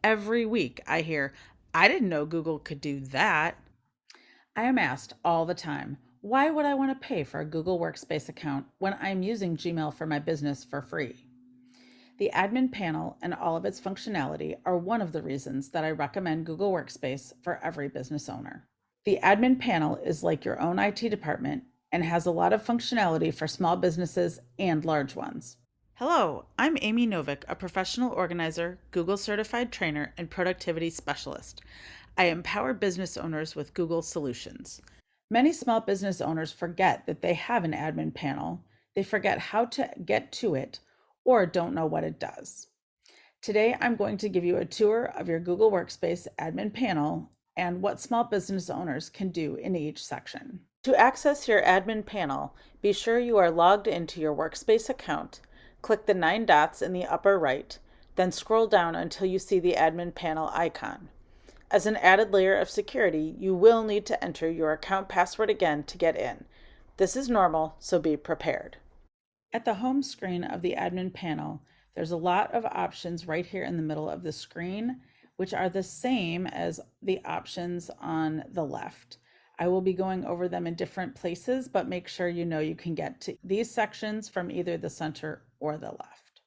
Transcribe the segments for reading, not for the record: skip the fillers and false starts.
Every week I hear, I didn't know Google could do that. I am asked all the time, why would I want to pay for a Google Workspace account when I'm using Gmail for my business for free? The admin panel and all of its functionality are one of the reasons that I recommend Google Workspace for every business owner. The admin panel is like your own IT department and has a lot of functionality for small businesses and large ones. Hello, I'm Amy Novick, a professional organizer, Google certified trainer, and productivity specialist. I empower business owners with Google solutions. Many small business owners forget that they have an admin panel, they forget how to get to it, or don't know what it does. Today, I'm going to give you a tour of your Google Workspace admin panel and what small business owners can do in each section. To access your admin panel, be sure you are logged into your Workspace account. Click the 9 dots in the upper right, then scroll down until you see the admin panel icon. As an added layer of security, you will need to enter your account password again to get in. This is normal, so be prepared. At the home screen of the admin panel, there's a lot of options right here in the middle of the screen, which are the same as the options on the left. I will be going over them in different places, but make sure you know you can get to these sections from either the center or the left.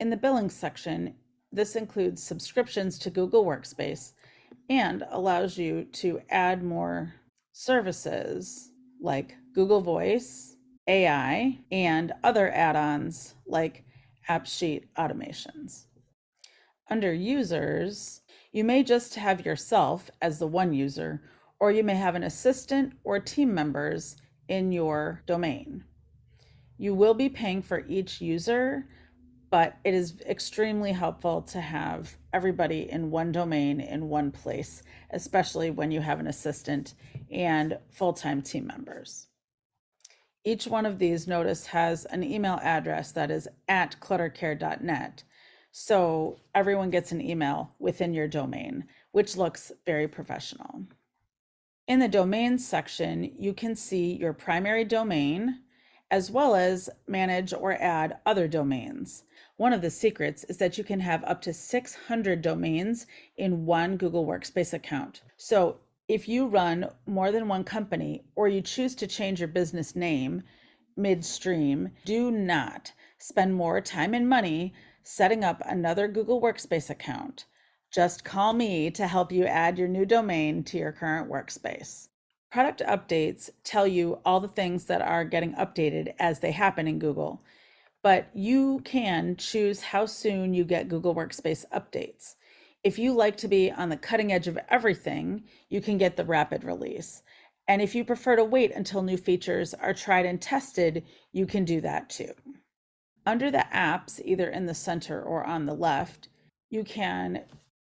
In the billing section, this includes subscriptions to Google Workspace and allows you to add more services like Google Voice, AI, and other add-ons like AppSheet automations. Under users, you may just have yourself as the one user, or you may have an assistant or team members in your domain. You will be paying for each user, but it is extremely helpful to have everybody in one domain in one place, especially when you have an assistant and full-time team members. Each one of these, notice, has an email address that is at cluttercare.net. So everyone gets an email within your domain, which looks very professional. In the domains section, you can see your primary domain, as well as manage or add other domains. One of the secrets is that you can have up to 600 domains in one Google Workspace account. So if you run more than one company or you choose to change your business name midstream, do not spend more time and money setting up another Google Workspace account. Just call me to help you add your new domain to your current workspace. Product updates tell you all the things that are getting updated as they happen in Google, but you can choose how soon you get Google Workspace updates. If you like to be on the cutting edge of everything, you can get the rapid release. And if you prefer to wait until new features are tried and tested, you can do that too. Under the apps, either in the center or on the left, you can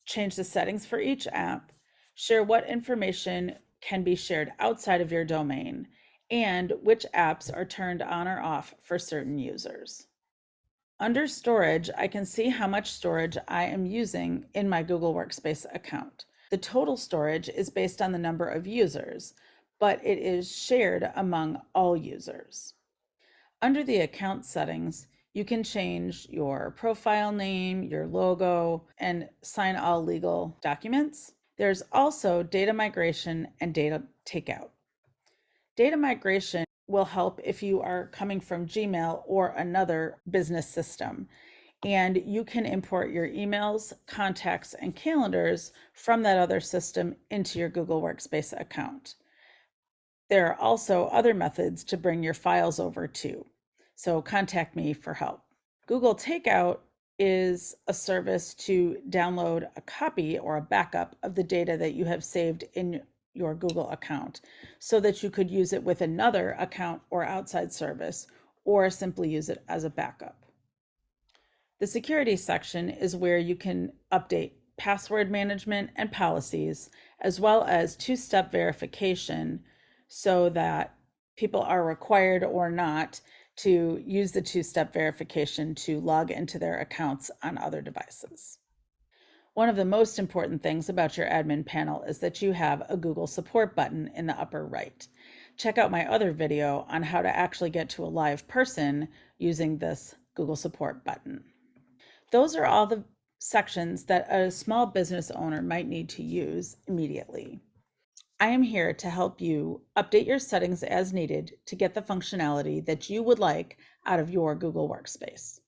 change the settings for each app, share what information can be shared outside of your domain, and which apps are turned on or off for certain users. Under storage, I can see how much storage I am using in my Google Workspace account. The total storage is based on the number of users, but it is shared among all users. Under the account settings, you can change your profile name, your logo, and sign all legal documents. There's also data migration and data takeout. Data migration will help if you are coming from Gmail or another business system, and you can import your emails, contacts, and calendars from that other system into your Google Workspace account. There are also other methods to bring your files over too, so contact me for help. Google Takeout is a service to download a copy or a backup of the data that you have saved in your Google account so that you could use it with another account or outside service, or simply use it as a backup. The security section is where you can update password management and policies, as well as two-step verification so that people are required or not to use the two-step verification to log into their accounts on other devices. One of the most important things about your admin panel is that you have a Google support button in the upper right. Check out my other video on how to actually get to a live person using this Google support button. Those are all the sections that a small business owner might need to use immediately. I am here to help you update your settings as needed to get the functionality that you would like out of your Google Workspace.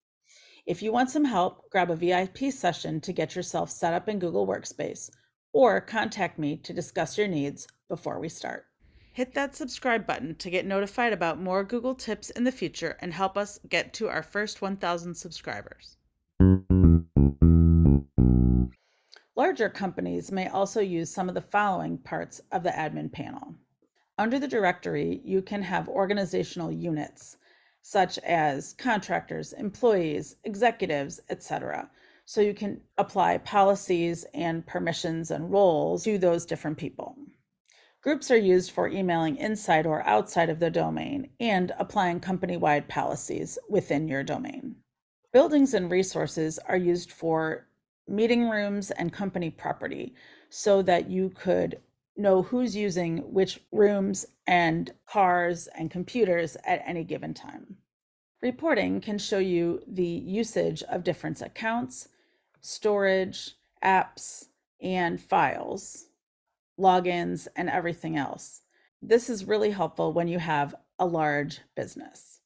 If you want some help, grab a VIP session to get yourself set up in Google Workspace, or contact me to discuss your needs before we start. Hit that subscribe button to get notified about more Google tips in the future and help us get to our first 1,000 subscribers. Larger companies may also use some of the following parts of the admin panel. Under the directory, you can have organizational units, such as contractors, employees, executives, etc. So you can apply policies and permissions and roles to those different people. Groups are used for emailing inside or outside of the domain and applying company-wide policies within your domain. Buildings and resources are used for meeting rooms and company property so that you could know who's using which rooms and cars and computers at any given time. Reporting can show you the usage of different accounts, storage, apps, and files, logins, and everything else. This is really helpful when you have a large business.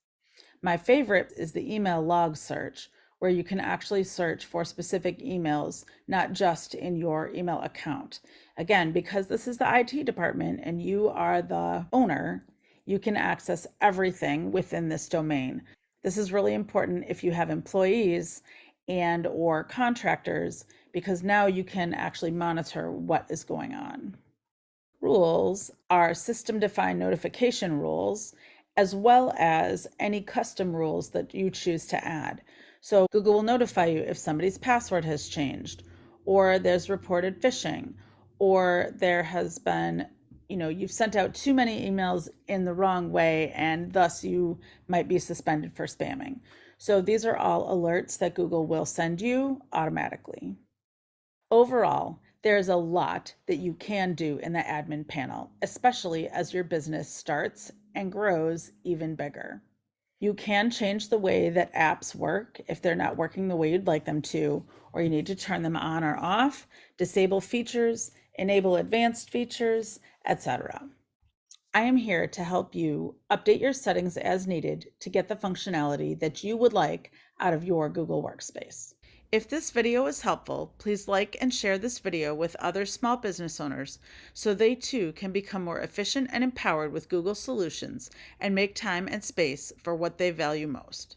My favorite is the email log search, where you can actually search for specific emails, not just in your email account. Again, because this is the IT department and you are the owner, you can access everything within this domain. This is really important if you have employees and or contractors, because now you can actually monitor what is going on. Rules are system-defined notification rules, as well as any custom rules that you choose to add. So Google will notify you if somebody's password has changed, or there's reported phishing, or there has been, you've sent out too many emails in the wrong way, and thus you might be suspended for spamming. So these are all alerts that Google will send you automatically. Overall, there's a lot that you can do in the admin panel, especially as your business starts and grows even bigger. You can change the way that apps work if they're not working the way you'd like them to, or you need to turn them on or off, disable features, enable advanced features, etc. I am here to help you update your settings as needed to get the functionality that you would like out of your Google Workspace. If this video is helpful, please like and share this video with other small business owners so they too can become more efficient and empowered with Google solutions and make time and space for what they value most.